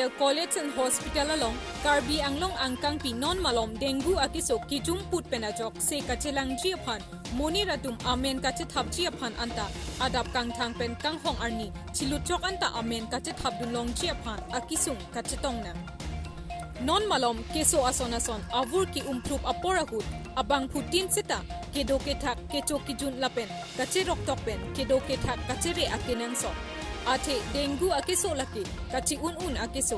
Medical College and Hospital along Karbi Anglong angkang pi non malom dengue akiso kijum put penajok se kachelang jiaphan moniratum amen kache thap jiaphan anta adap kang thang pen kang hong arni chiluchok anta amen kache thap dunlong jiaphan akisung kache tongnam non malom keso asonason avur ki umprove aporahut abang putin sita kedo ke thak kecho kijun lapen kache roktok pen kedo ke thak kachere akenang so ate dengue akeso laki kachi un akeso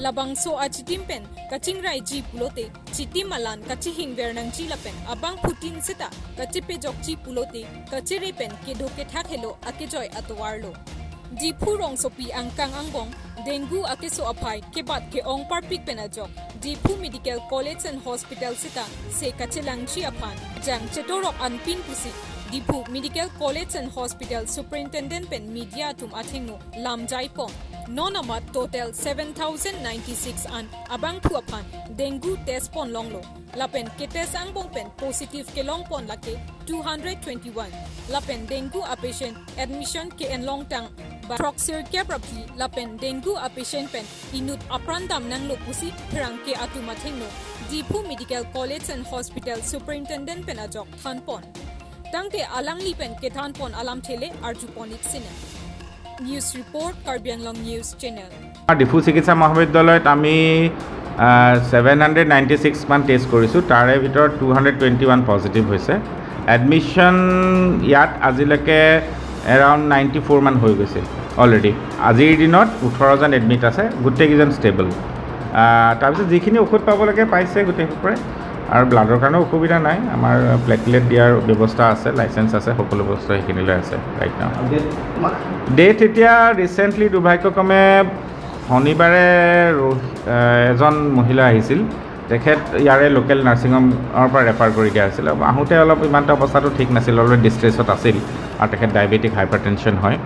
labang so achitimpen kaching rai ji pulote chitimalan kachi hingber nang ji lapen abang putin sita kachi pejok ji pulote kachere pen kedo ke thak helo akejoy atwarlo di phurong sopi angkang angbong dengue akeso aphai kebat ke ong parpik penajok di phu medical college and hospital sita se kachelang ji aphan jang chetorok anpin pusi Dipu Medical College and Hospital Superintendent pen media tum athingno lamjai pom nonamat total 7096 an abang phuaphan dengue test pon longlo lapen ke test angbong pen positive ke long pon lake 221 lapen dengue a patient admission ke en long tang proxir ke prapi lapen dengue a patient pen inut aprandam nanglo pusi phrang ke atuma thingno Dipu Medical College and Hospital Superintendent pen ajok thanpon Tangke alang lipen ke thanpon alam thele arjuponik sine News report Karbi Anglong News Channel Diphu চিকিৎসা মহাবিদ্যালয়ত আমি 796 মান test কৰিছোঁ তাৰে ভিতৰত 221 positive হৈছে admission ইয়াত আজিলৈকে এৰাউণ্ড 94 মান হৈ গৈছে অলৰেডি আজিৰ দিনত 18জন এডমিট আছে গোটেইকেইজন ষ্টেবল তাৰপিছত যিখিনি ঔষধ পাব লাগে পাইছে গোটেইসকলে আৰু ব্লাডৰ কাৰণে অসুবিধা নাই আমাৰ প্লেটলেট দিয়াৰ ব্যৱস্থা আছে লাইচেন্স আছে সকলো বস্তু সেইখিনিলৈ আছে ৰাইট নাও ডেট এতিয়া ৰিচেণ্টলি দুৰ্ভাগ্যক্ৰমে শনিবাৰে এজন মহিলা আহিছিল তেখেত ইয়াৰে লোকেল নাৰ্ছিং হোমৰ পৰা ৰেফাৰ কৰি দিয়া হৈছিল আহোঁতে অলপ ইমানটা অৱস্থাটো ঠিক নাছিল অলপ ডিষ্ট্ৰেছত আছিল আৰু তেখেত ডায়েবেটিক হাইপাৰটেনশ্যন হয়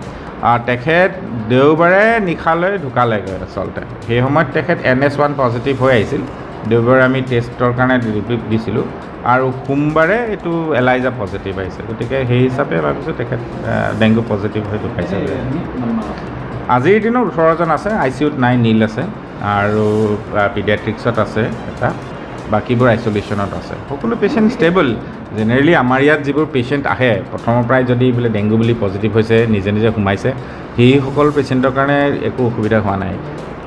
তেখেত দেওবাৰে নিশালৈ ঢুকালেগৈ আচলতে সেই সময়ত তেখেত NS1 পজিটিভ হৈ আহিছিল দেওবাৰে আমি টেষ্টৰ কাৰণে ৰিপৰ্ট দিছিলোঁ আৰু সোমবাৰে এইটো এলাইজা পজিটিভ আহিছে গতিকে সেই হিচাপে ভাবিছোঁ তেখেত ডেংগু পজিটিভ হৈ ঢুকাইছে আজিৰ দিনত 18জন আছে ICUত 9 নীল আছে আৰু পিডিয়াট্ৰিক্সত আছে এটা বাকীবোৰ আইচলেশ্যনত আছে সকলো পেচেণ্ট ষ্টেবল জেনেৰেলি আমাৰ ইয়াত যিবোৰ পেচেণ্ট আহে প্ৰথমৰ পৰাই যদি বোলে ডেংগু বুলি পজিটিভ হৈছে নিজে নিজে সোমাইছে সেইসকল পেচেণ্টৰ কাৰণে একো অসুবিধা হোৱা নাই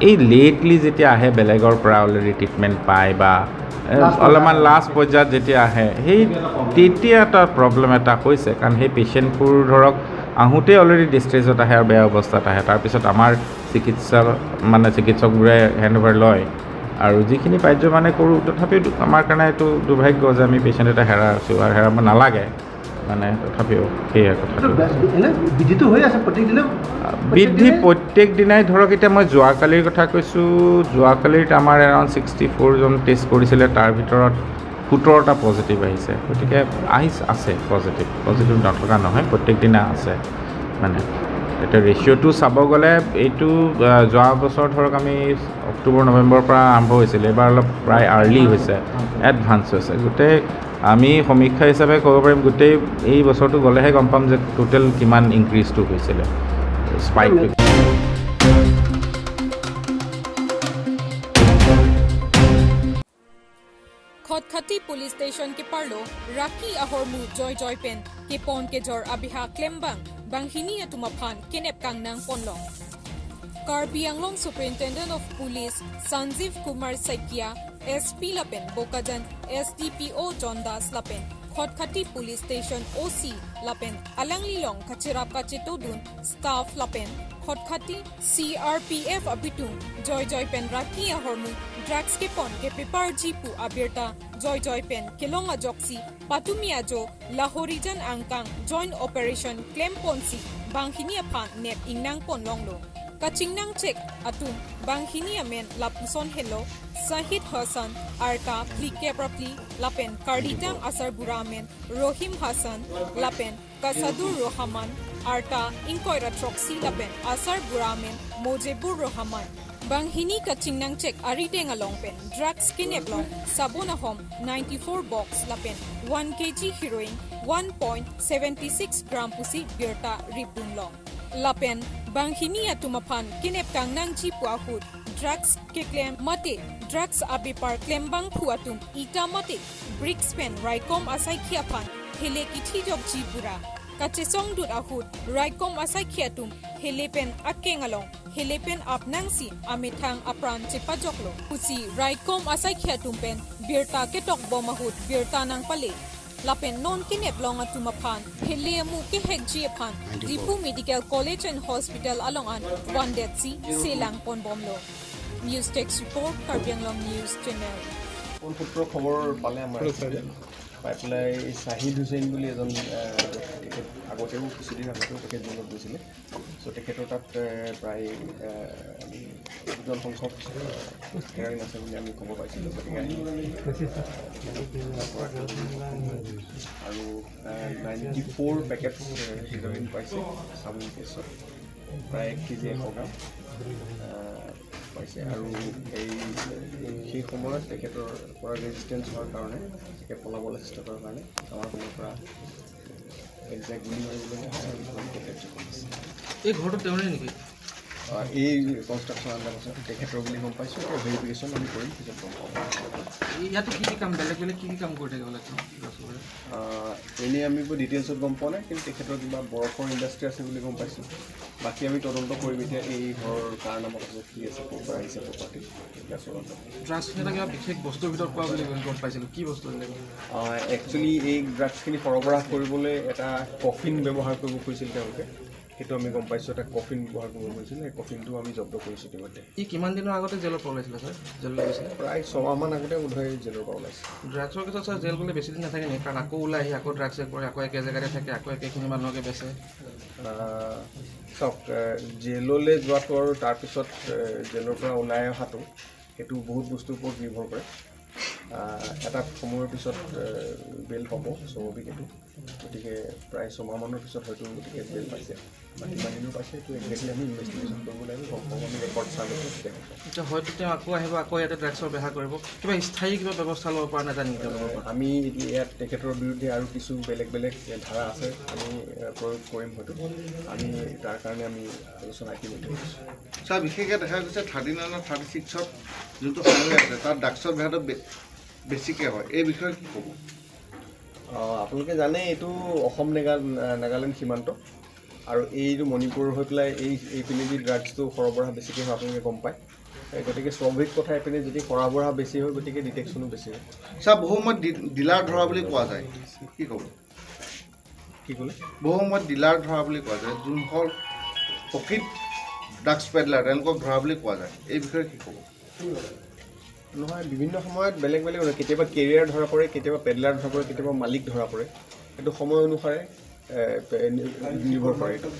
এই লেটলি যেতিয়া আহে বেলেগৰ পৰা অলৰেডি ট্ৰিটমেণ্ট পায় বা অলপমান লাষ্ট পৰ্যায়ত যেতিয়া আহে সেই তেতিয়া এটা প্ৰব্লেম এটা হৈছে কাৰণ সেই পেচেণ্টবোৰ ধৰক আহোঁতে অলৰেডি ডিষ্ট্ৰেছত আহে আৰু বেয়া অৱস্থাত আহে তাৰপিছত আমাৰ চিকিৎসকবোৰে হেণ্ডঅভাৰ লয় আৰু যিখিনি পাৰ্য মানে কৰোঁ তথাপিও আমাৰ কাৰণে এইটো দুৰ্ভাগ্য যে আমি পেচেণ্ট এটা হেৰাইছোঁ আৰু হেৰাব নালাগে মানে তথাপিও সেয়া কথাটো বৃদ্ধি প্ৰত্যেক দিনাই ধৰক এতিয়া মই যোৱাকালিৰ কথা কৈছোঁ যোৱাকালিত আমাৰ এৰাউণ্ড 64জন টেষ্ট কৰিছিলে তাৰ ভিতৰত 17টা পজিটিভ আহিছে গতিকে আছে পজিটিভ নথকা নহয় প্ৰত্যেক দিনা আছে মানে এতিয়া ৰেচিঅ'টো চাব গ'লে এইটো যোৱা বছৰ ধৰক আমি অক্টোবৰ নৱেম্বৰৰ পৰা আৰম্ভ হৈছিলে এইবাৰ অলপ প্ৰায় আৰ্লি হৈছে এডভান্স হৈছে গোটেই আমি সমীক্ষা হিচাপে ক'ব পাৰিম গোটেই এই বছৰটো গ'লেহে গম পাম যে টোটেল কিমান ইনক্ৰিজটো হৈছিলে স্পাইকটো खटखटी police station K पार्लो Rocky ahormu joy pen ke pon ke jor abiha klembang banghini atumaphan kenep kangnang ponlong Karbi Anglong Superintendent of Police Sanjeev Kumar Saikia SP Lapen Bokajan SDPO John Das Lapen Khotkhati Police Station OC Lapen Alanglilong Kachirap Kachitodun Staff Lapen Khotkhati CRPF Abitung Joy Pen Raki Ahormu Drugs ke pon ke pepar jipu abirta Joy Pen Kelong Ajoksi Patumi Ajo Lahorijan Angkang Joint Operation Klem Ponsi Banghini Aphan Nep Ingnang Pon Longlo Kachingnang Check Atum Banghini Amen Lapuson Hello Sahid Hassan Arta Plike Prapli Lapen Karditang Asar Buramen Rohim Hassan Lapen Kasadur Rohaman Arta Inkoira Troxi Lapen Asar Buramen Mojebur Rohaman Banghini Kachingnang Check Ariteng Along Pen Drugs Kineblong Sabona Home 94 box Lapen 1 kg heroin 1.76 gram pusi Birta Ripdun Long Lapen Banghini Atumaphan Kinep Kangnang Chi Puahut drugs ke claim mate drugs abi par claim bang phuatum ita mate bricks pen raikom asai khiapan hele kithi jok jipura kachesong dut ahut raikom asai khiatum hele pen akengalong hele pen apnangsi amithang apran chepajoklo usi raikom asai khiatum pen birta ke tok bomahut birta nang pale lapen non kinet long atumaphan hele mu ke hekji aphan dipu medical college and hospital along an one dead sea selang pon bomlo news text report Karbi Anglong news channel কোন সূত্র খবর পালে আমার পাই পেলাই শাহিদ হুছেইন বুলি এজন আগতেও কিছুদিন আগতেও তেখেত জেলত গৈছিলে চ' তেখেতৰ তাত প্ৰায় দুজন সংখ্যক হেৰাইন আছে বুলি আমি খবৰ পাইছিলোঁ গতিকে আৰু 94 পেকেট হিৰ'ইন পাইছে চামুং কেছত প্ৰায় 1 কেজি 100 গ্ৰাম পাইছে আৰু সেই সময়ত তেখেতৰ পৰা ৰেজিষ্টেঞ্চ হোৱাৰ কাৰণে তেখেত পলাবলৈ চেষ্টা কৰাৰ কাৰণে আমাৰ ফালৰ পৰা একজেক্ট গুলি মাৰিবলৈ এই ঘৰটো তেওঁৰে নেকি এই কনষ্ট্ৰাকশ্যন আণ্ডাৰ আছে তেখেতৰ বুলি গম পাইছোঁ এতিয়া ভেৰিফিকেশ্যন আমি কৰিম পিছত গম পাম ইয়াতো কি কাম বেলেগ বেলেগ কি কাম কৰি থাকে বোলে এনেই আমি ডিটেইলছত গম পোৱা নাই কিন্তু তেখেতৰ কিবা বৰফৰ ইণ্ডাষ্ট্ৰি আছে বুলি গম পাইছোঁ বাকী আমি তদন্ত কৰিম এতিয়া এই ঘৰৰ কাৰ নামত আছে কি আছে ক'ৰ পৰা আহিছে প্ৰপাৰ্টি ড্ৰাগছখিনি এটা কিবা বিশেষ বস্তুৰ ভিতৰত পোৱা বুলি গম পাইছিলোঁ কি বস্তু একচুৱেলি এই ড্ৰাগছখিনি সৰবৰাহ কৰিবলৈ এটা কফিন ব্যৱহাৰ কৰিব খুজিছিল তেওঁলোকে সেইটো আমি গম পাইছোঁ এটা কফিন ব্যৱহাৰ কৰিব খুজিছিল সেই কফিনটো আমি জব্দ কৰিছোঁ ইতিমধ্যে ই কিমান দিনৰ আগতে জেলৰ পৰা ওলাইছিলে ছাৰ জেললৈ গৈছিলে প্ৰায় 6 মাহমান আগতে বোধহয় জেলৰ পৰা ওলাইছে ড্ৰাগছৰ ক্ষেত্ৰত ছাৰ জেল গ'লে বেছি দিন নাথাকে নেকি কাৰণ আকৌ ওলাই আহি আকৌ ড্ৰাগছ চেক কৰে আকৌ একে জেগাতে থাকে আকৌ একেখিনি মানুহকে বেচে চাওক জেললৈ যোৱাটো আৰু তাৰপিছত জেলৰ পৰা ওলাই অহাটো সেইটো বহুত বস্তুৰ ওপৰত নিৰ্ভৰ কৰে এটা সময়ৰ পিছত বেল পাব স্বাভাৱিক এইটো গতিকে প্ৰায় 6 মাহমানৰ পিছত হয়তো গতিকে বেল পাইছে বা কিমান দিনো পাইছে এইটো একজেক্টলি আমি ইনভেষ্টিগেশ্যন কৰিব লাগিব গম পাব আমি ৰেকৰ্ড চালোঁ এতিয়া হয়তো তেওঁ আকৌ আহিব আকৌ ইয়াতে ড্ৰাগছৰ বেহা কৰিব কিবা স্থায়ী কিবা ব্যৱস্থা ল'ব পৰা নাযায় নেকি আমি ইয়াত তেখেতৰ বিৰুদ্ধে আৰু কিছু বেলেগ বেলেগ ধাৰা আছে আমি প্ৰয়োগ কৰিম হয়তো আমি তাৰ কাৰণে আমি আলোচনা ইতিমধ্যে কৰিছোঁ ছাৰ বিশেষকৈ দেখা গৈছে 39 আৰু 36ত যোনটো সময় আছে তাত ড্ৰাগছৰ বেহাটো বেছিকৈ হয় এই বিষয়ে কি ক'ব আপোনালোকে জানে এইটো অসম নাগালেণ্ড সীমান্ত আৰু এইটো মণিপুৰ হৈ পেলাই এইপিনেদি ড্ৰাগছটো সৰবৰাহ বেছিকৈ হয় আপোনালোকে গম পায় গতিকে স্বাভাৱিক কথা এইপিনে যদি সৰবৰাহ বেছি হয় গতিকে ডিটেকশ্যনো বেছি হয় ছাৰ বহু সময়ত ডিলাৰ ধৰা বুলি কোৱা যায় কি ক'ব কি ক'লে বহু সময়ত ডিলাৰ ধৰা বুলি কোৱা যায় যোনসকল প্ৰকৃত ড্ৰাগছ পেডলাৰ তেওঁলোকক ধৰা বুলি কোৱা যায় এই বিষয়ে কি ক'ব নহয় বিভিন্ন সময়ত বেলেগ বেলেগ কেতিয়াবা কেৰিয়াৰ ধৰা পৰে কেতিয়াবা পেডলাৰ ধৰা পৰে কেতিয়াবা মালিক ধৰা পৰে সেইটো সময় অনুসাৰে নিৰ্ভৰ কৰে এইটো